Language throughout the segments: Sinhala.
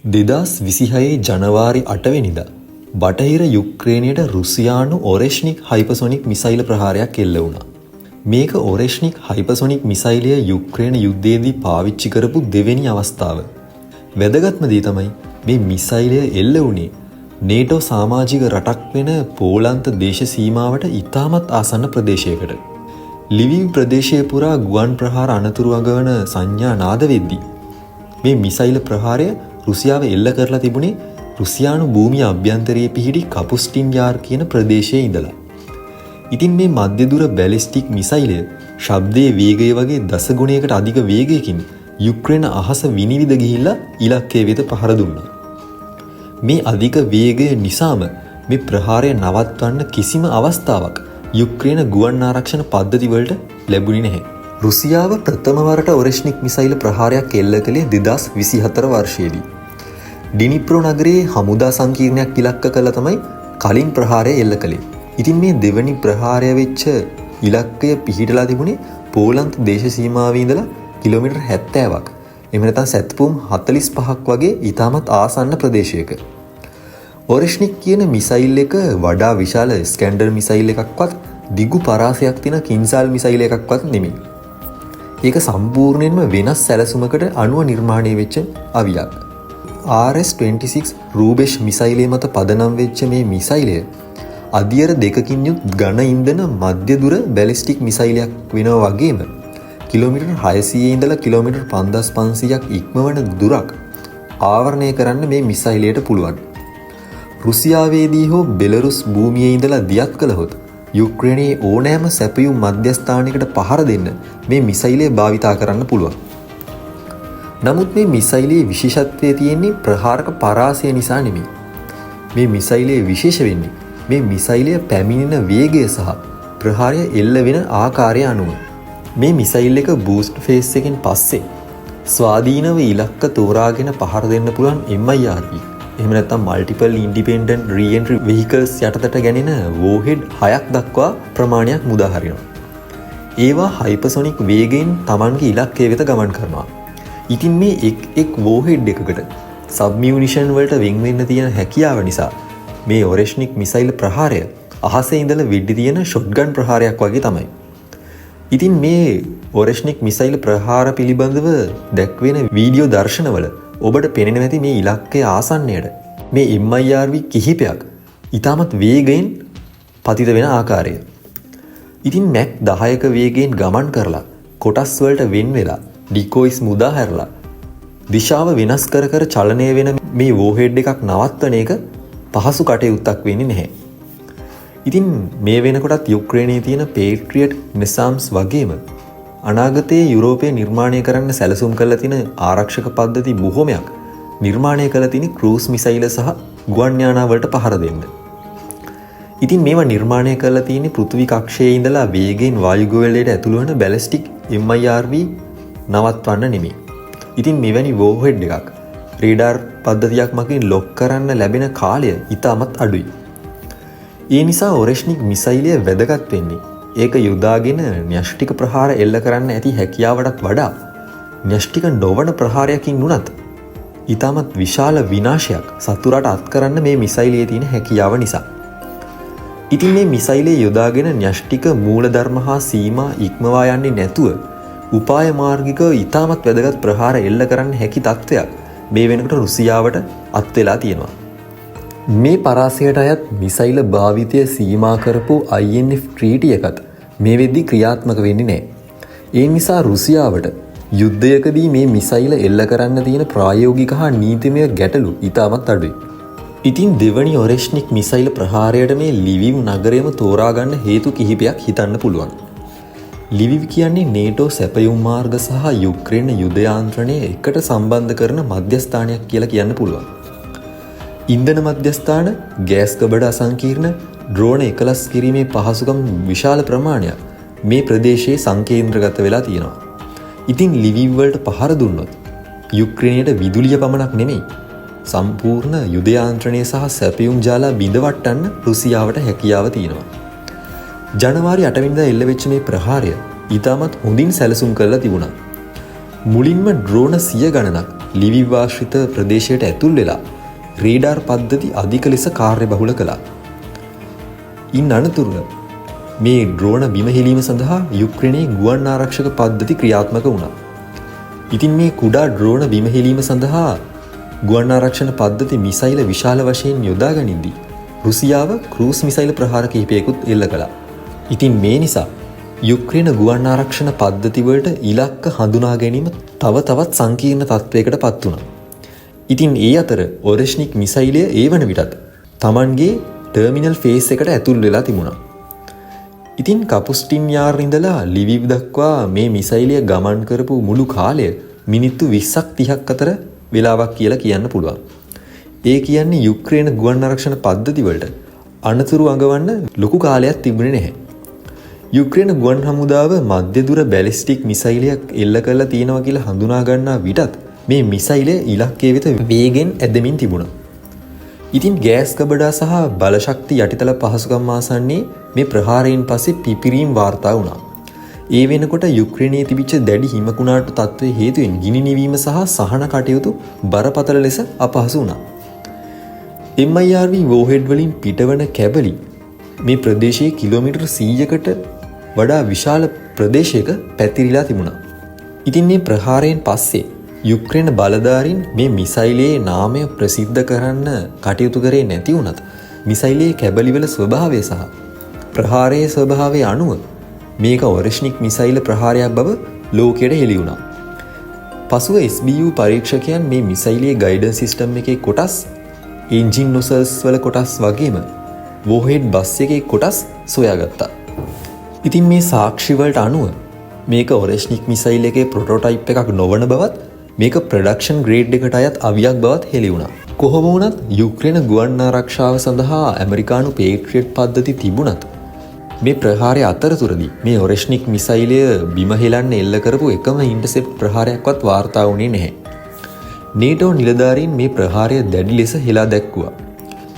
2026 ජනවාරි 8 වෙනිදා බටහිර යුක්‍රේනයට රුසියානු ඔරෙෂ්නික් හයිපර්සොනික් මිසයිල ප්‍රහාරයක් එල්ල වුණා. මේක ඔරෙෂ්නික් හයිපර්සොනික් මිසයිලය යුක්‍රේන යුද්ධයේදී පාවිච්චි කරපු දෙවෙනි අවස්ථාව. වැදගත්ම දේ තමයි මේ මිසයිලය එල්ල වුණේ නේටෝ සමාජික රටක් වෙන පෝලන්ත දේශ සීමාවට ඉතාමත් ආසන්න ප්‍රදේශයකට. ලිවිව් ප්‍රදේශයේ පුරා ගුවන් ප්‍රහාර අනතුරු අඟවන සංඥා නාද වෙද්දී මේ මිසයිල ප්‍රහාරය රුසියාව එල්ල කරලා තිබුණේ රුසියානු භූමිය අභ්‍යන්තරයේ පිහිටි කපුස්ටින් යාර් කියන ප්‍රදේශයේ ඉඳලා. ඉතින් මේ මධ්‍යදුර බැලිස්ටික් මිසයිලය ශබ්දයේ වේගය වගේ දසගුණයකට අධික වේගයකින් යුක්‍රේන අහස විනිවිද ගිහිල්ලා ඉලක්කය වෙත පහර දුන්නා. මේ අධික වේගය නිසාම මේ ප්‍රහාරය නවත්වන්න කිසිම අවස්ථාවක් යුක්‍රේන ගුවන් ආරක්ෂණ පද්ධති වලට ලැබුණේ නැහැ. රුසියාව ප්‍රථම වරට ඔරෙෂ්නික් මිසයිල ප්‍රහාරයක් එල්ල කළේ 2024 වර්ෂයේදී. ඩිනිප්‍රෝ නගරයේ හමුදා සංකීර්ණයක් ඉලක්ක කළා තමයි කලින් ප්‍රහාරය එල්ල කළේ. ඉතින් මේ දෙවනි ප්‍රහාරය වෙච්ච ඉලක්කය පිහිටලා තිබුණේ පෝලන්ත දේශ සීමාවේ ඉඳලා කිලෝමීටර් 70ක්. එහෙම නැත්නම් සැතපුම් 45ක් වගේ ඉතාමත් ආසන්න ප්‍රදේශයක. ඔරෙෂ්නික් කියන මිසයිල් එක වඩා විශාල ස්කැන්ඩර් මිසයිල් එකක්වත් දිගු පරාසයක් තියෙන කින්සාල් මිසයිල් එකක්වත් නෙමෙයි. ඒක සම්පූර්ණයෙන්ම වෙනස් සැලසුමකට අනුව නිර්මාණය වෙච්ච අවියක්. RS-26 රූබෙෂ් මිසයිලය මත පදනම් වෙච්ච මේ මිසයිලය අදියර දෙකකින් යුත් ඝන ඉන්ධන මධ්‍යදුර බැලිස්ටික් මිසයිලයක් වෙනවා වගේම කිලෝමීටර් 600 ඉඳලා කිලෝමීටර් 5500ක් ඉක්මවන දුරක් ආවරණය කරන්න මේ මිසයිලයට පුළුවන්. රුසියාවේදී හෝ බෙලරුස් භූමියේ ඉඳලා දියත් කළහොත් යුක්‍රේනයේ ඕනෑම සැපයුම් මධ්‍යස්ථානයකට පහර දෙන්න මේ මිසයිලය භාවිතා කරන්න පුළුවන්. නමුත් මේ මිසයිලයේ විශේෂත්වය තියෙන්නේ ප්‍රහාරක පරාසය නිසා නෙමෙයි. මේ මිසයිලයේ විශේෂ වෙන්නේ මේ මිසයිලය පැමිණෙන වේගය සහ ප්‍රහාරය එල්ල වෙන ආකාරය අනුව. මේ මිසයිල් එක බූස්ට් ෆේස් එකෙන් පස්සේ ස්වාධීනව ඉලක්ක තෝරාගෙන පහර දෙන්න පුළුවන් MIRV. එහෙම නැත්නම් මල්ටිපල් ඉන්ඩිපෙන්ඩන්ට් රීඑන්ට්‍රි වෙහිකල්ස් යටතට ගැනෙන වෝහෙඩ් 6ක් දක්වා ප්‍රමාණයක් මුදා හරිනවා. ඒවා හයිපර්සොනික් වේගයෙන් Tamanගේ ඉලක්කය වෙත ගමන් කරනවා. ඉතින් මේ එක් වෝහෙඩ් එකකට සබ්මියුනිෂන් වලට වෙන් වෙන්න තියෙන හැකියාව නිසා මේ ඔරෙෂ්නික් මිසයිල් ප්‍රහාරය අහසේ ඉඳලා වෙඩි තියෙන ෂොට්ගන් ප්‍රහාරයක් වගේ තමයි. ඉතින් මේ ඔරෙෂ්නික් මිසයිල් ප්‍රහාර පිළිබඳව දැක්වෙන වීඩියෝ දර්ශනවල ඔබට පෙනෙනවා ඇති මේ ඉලක්කයේ ආසන්නයට මේ MIRV කිහිපයක් ඉතාමත් වේගයෙන් පතිත වෙන ආකාරය. ඉතින් මැක් 10ක වේගයෙන් ගමන් කරලා කොටස් වලට වෙන් වෙලා ඩිකෝයිස් මුදා හැරලා දිශාව වෙනස් කර කර චලනය වෙන මේ වෝහෙඩ් එකක් නවත්වන එක පහසු කටයුත්තක් වෙන්නේ නැහැ. ඉතින් මේ වෙනකොටත් යුක්‍රේනයේ තියෙන පේට්‍රියට් නිසාම්ස් වගේම අනාගතයේ යුරෝපයේ නිර්මාණය කරන්න සැලසුම් කරලා තියෙන ආරක්ෂක පද්ධති බොහොමයක් නිර්මාණය කරලා තියෙන ක්‍රූස් මිසයිල සහ ගුවන් යානා වලට පහර දෙන්න. ඉතින් මේවා නිර්මාණය කරලා තියෙන්නේ පෘථිවි කක්ෂයේ ඉඳලා වේගයෙන් වායුගෝලයට ඇතුළු වෙන බැලිස්ටික් MIRV නවත්වන්න නෙමෙයි. ඉතින් මෙවැනි වෝහෙඩ් එකක් රේඩාර් පද්ධතියක් මගින් ලොක් කරන්න ලැබෙන කාලය ඉතාමත් අඩුයි. ඒ නිසා ඔරෙෂ්නික් මිසයිලය වැදගත් වෙන්නේ ඒක යොදාගෙන න්‍යෂ්ටික ප්‍රහාර එල්ල කරන්න ඇති හැකියාවටත් වඩා න්‍යෂ්ටික නොවන ප්‍රහාරයකින් වුණත් ඉතාමත් විශාල විනාශයක් සතුරට අත් කරන්න මේ මිසයිලයේ තියෙන හැකියාව නිසා. ඉතින් මේ මිසයිලය යොදාගෙන න්‍යෂ්ටික මූලධර්ම හා සීමා ඉක්මවා යන්නේ නැතුව උපාය මාර්ගිකව ඉතාමත් වැදගත් ප්‍රහාර එල්ල කරන්න හැකි තත්ත්වයක් මේ වෙනකොට රුසියාවට අත් වෙලා තියෙනවා. මේ පරාසයට අයත් මිසයිල භාවිතය සීමා කරපු INF ට්‍රීටි එකත් මේ වෙද්දී ක්‍රියාත්මක වෙන්නේ නැහැ. ඒ නිසා රුසියාවට යුද්ධයකදී මේ මිසයිල එල්ල කරන්න තියෙන ප්‍රායෝගික හා නීතිමය ගැටලු ඉතාමත් අඩුයි. ඉතින් දෙවනි ඔරෙෂ්නික් මිසයිල ප්‍රහාරයට මේ ලිවිව් නගරයම තෝරා ගන්න හේතු කිහිපයක් හිතන්න පුළුවන්. ලිවිව් කියන්නේ නේටෝ සැපයුම් මාර්ග සහ යුක්‍රේන යුද යාන්ත්‍රණය එකට සම්බන්ධ කරන මධ්‍යස්ථානයක් කියලා කියන්න පුළුවන්. ඉන්ධන මධ්‍යස්ථාන, ගෑස් කබඩ අසංකීර්ණ, ඩ්‍රෝන එකලස් කිරීමේ පහසුකම් විශාල ප්‍රමාණයක් මේ ප්‍රදේශයේ සංකේන්ද්‍රගත වෙලා තියෙනවා. ඉතින් ලිවිව් වලට පහර දුන්නොත් යුක්‍රේනයට විදුලිය පමණක් නෙමෙයි සම්පූර්ණ යුද යාන්ත්‍රණය සහ සැපයුම් ජාලා බිඳවට්ටන්න රුසියාවට හැකියාව තියෙනවා. ජනවාරි 8 වෙනිදා එල්ල වෙච්ච මේ ප්‍රහාරය ඉතාමත් හොඳින් සැලසුම් කරලා තිබුණා. මුලින්ම ඩ්‍රෝන 100 ගණනක් ලිවිව් ආශ්‍රිත ප්‍රදේශයට ඇතුල් වෙලා රේඩාර් පද්ධති අධික ලෙස කාර්යබහුල කළා. ඉන් අනතුරුව මේ ඩ්‍රෝන බිම හෙලීම සඳහා යුක්‍රේනයේ ගුවන් ආරක්ෂක පද්ධති ක්‍රියාත්මක වුණා. ඉතින් මේ කුඩා ඩ්‍රෝන බිම හෙලීම සඳහා ගුවන් ආරක්ෂණ පද්ධති මිසයිල විශාල වශයෙන් යොදා ගනිද්දී රුසියාව ක්‍රූස් මිසයිල ප්‍රහාර කිහිපයකුත් එල්ල කළා. ඉතින් මේ නිසා යුක්‍රේන ගුවන් ආරක්ෂණ පද්ධති වලට ඉලක්ක හඳුනා ගැනීම තව තවත් සංකීර්ණ තත්වයකට පත් වුණා. ඉතින් ඒ අතර ඔරෙෂ්නික් මිසයිලය ඒ වන විටත් Tamanගේ ටර්මිනල් ෆේස් එකට ඇතුල් වෙලා තිබුණා. ඉතින් කපුස්ටින් යාර් ඉඳලා ලිවිව් දක්වා මේ මිසයිලය ගමන් කරපු මුළු කාලය මිනිත්තු 20ක් 30ක් අතර වෙලාවක් කියලා කියන්න පුළුවන්. ඒ කියන්නේ යුක්‍රේන ගුවන් ආරක්ෂණ පද්ධති වලට අනතුරු අඟවන්න ලොකු කාලයක් තිබුණේ නැහැ. යුක්‍රේන ගුවන් හමුදාව මධ්‍ය දුර බැලිස්ටික් මිසයිලයක් එල්ල කරලා තියෙනවා කියලා හඳුනා ගන්නා විටත් මේ මිසයිලය ඉලක්කයේ වෙත වේගෙන් ඇදෙමින් තිබුණා. ඉතින් ගෑස් කබඩා සහ බලශක්ති යටිතල පහසුකම් ආසන්නයේ මේ ප්‍රහාරයෙන් පස්සේ පිපිරීම් වාර්තා වුණා. ඒ වෙනකොට යුක්‍රේනයේ තිබිච්ච දැඩි හිමකුණාටු තත්ත්වයේ හේතුවෙන් ගිනි නිවීම සහ සහන කටයුතු බරපතල ලෙස අපහසු වුණා. MIRV වෝහෙඩ් වලින් පිටවන කැබලි මේ ප්‍රදේශයේ කිලෝමීටර් 100කට වඩා විශාල ප්‍රදේශයක පැතිරිලා තිබුණා. ඉතින් මේ ප්‍රහාරයෙන් පස්සේ යුක්‍රේන බලධාරීන් මේ මිසයිලයේ නාමය ප්‍රසිද්ධ කරන්න කටයුතු කරේ නැති වුණත් මිසයිලයේ කැබලිවල ස්වභාවය සහ ප්‍රහාරයේ ස්වභාවය අනුව මේක ඔරෙෂ්නික් මිසයිල ප්‍රහාරයක් බව ලෝකයට හෙළි වුණා. පසුව SBU පරීක්ෂකයන් මේ මිසයිලයේ ගයිඩන්ස් සිස්ටම් එකේ කොටස්, එන්ජින් නොසල්ස් වල කොටස් වගේම වෝහෙඩ් බස් එකේ කොටස් සොයාගත්තා. ඉතින් මේ සාක්ෂි වලට අනුව මේක ඔරෙෂ්නික් මිසයිල් එකේ ප්‍රොටෝටයිප් එකක් නොවන බවත් මේක ප්‍රොඩක්ෂන් ග්‍රේඩ් එකට අයත් අවියක් බවත් හෙළි වුණා. කොහොම වුණත් යුක්‍රේන ගුවන් ආරක්ෂාව සඳහා ඇමරිකානු පේට්‍රියට් පද්ධති තිබුණත් මේ ප්‍රහාරය අතරතුරදී මේ ඔරෙෂ්නික් මිසයිලය බිම හෙලන්න එල්ල කරපු එකම ඉන්ටර්සෙප්ට් ප්‍රහාරයක්වත් වාර්තා වුණේ නැහැ. නේටෝ නිලධාරීන් මේ ප්‍රහාරය දැඩි ලෙස හෙලා දැක්වුවා.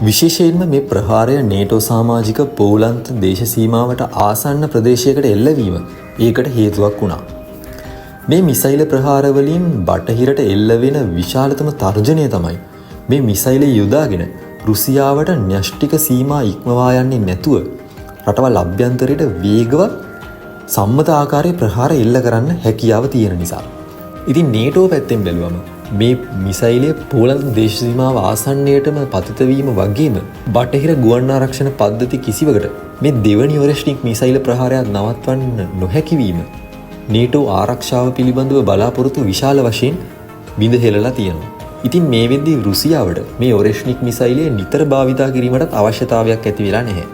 විශේෂයෙන්ම මේ ප්‍රහාරය නේටෝ සමාජික පෝලන්ත දේශ සීමාවට ආසන්න ප්‍රදේශයකට එල්ලවීම ඒකට හේතුවක් වුණා. මේ මිසයිල ප්‍රහාර වලින් බටහිරට එල්ල වෙන විශාලතම තර්ජනය තමයි මේ මිසයිල යොදාගෙන රුසියාවට න්‍යෂ්ටික සීමා ඉක්මවා යන්නේ නැතුව රටවල් අභ්‍යන්තරයට වේගවත් සම්මත ආකාරයේ ප්‍රහාර එල්ල කරන්න හැකියාව තියෙන නිසා. ඉතින් නේටෝ පැත්තෙන් බැලුවම මේ මිසයිලය පෝලන්ත දේශ සීමාව ආසන්නයටම පතිත වීම වගේම බටහිර ගුවන් ආරක්ෂණ පද්ධති කිසිවකට මේ දෙවනි ඔරෙෂ්නික් මිසයිල ප්‍රහාරයක් නවත්වන්න නොහැකි වීම නේටෝ ආරක්ෂාව පිළිබඳව බලාපොරොත්තු විශාල වශයෙන් බිඳ හෙළලා තියෙනවා. ඉතින් මේ වෙද්දී රුසියාවට මේ ඔරෙෂ්නික් මිසයිලය නිතර භාවිතා කිරීමටත් අවශ්‍යතාවයක් ඇති වෙලා නැහැ.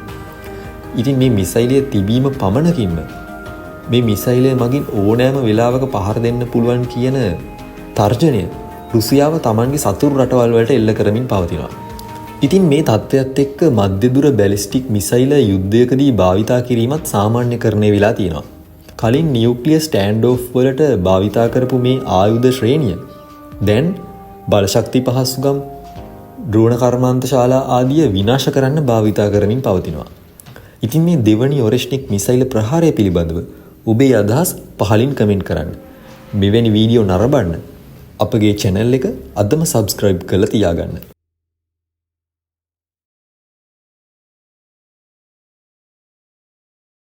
ඉතින් මේ මිසයිලය තිබීම පමණකින්ම මේ මිසයිලය මගින් ඕනෑම වෙලාවක පහර දෙන්න පුළුවන් කියන තර්ජනය රුසියාව තමන්ගේ සතුරු රටවල් වලට එල්ල කරමින් පවතිනවා. ඉතින් මේ තත්ත්වයත් එක්ක මධ්‍ය දුර බැලිස්ටික් මිසයිල යුද්ධයකදී භාවිතා කිරීමත් සාමාන්‍යකරණය වෙලා තියෙනවා. කලින් නියුක්ලියර් ස්ටෑන්ඩ් ඔෆ් වලට භාවිතා කරපු මේ ආයුධ ශ්‍රේණිය දැන් බලශක්ති පහසුකම්, ඩ්‍රෝන කර්මාන්ත ශාලා ආදිය විනාශ කරන්න භාවිතා කරමින් පවතිනවා. ඉතින් මේ දෙවනි ඔරෙෂ්නික් මිසයිල ප්‍රහාරය පිළිබඳව ඔබේ අදහස් පහලින් කමෙන්ට් කරන්න. මෙවැනි වීඩියෝ නරඹන්න අපගේ channel එක අදම subscribe කරලා තියාගන්න.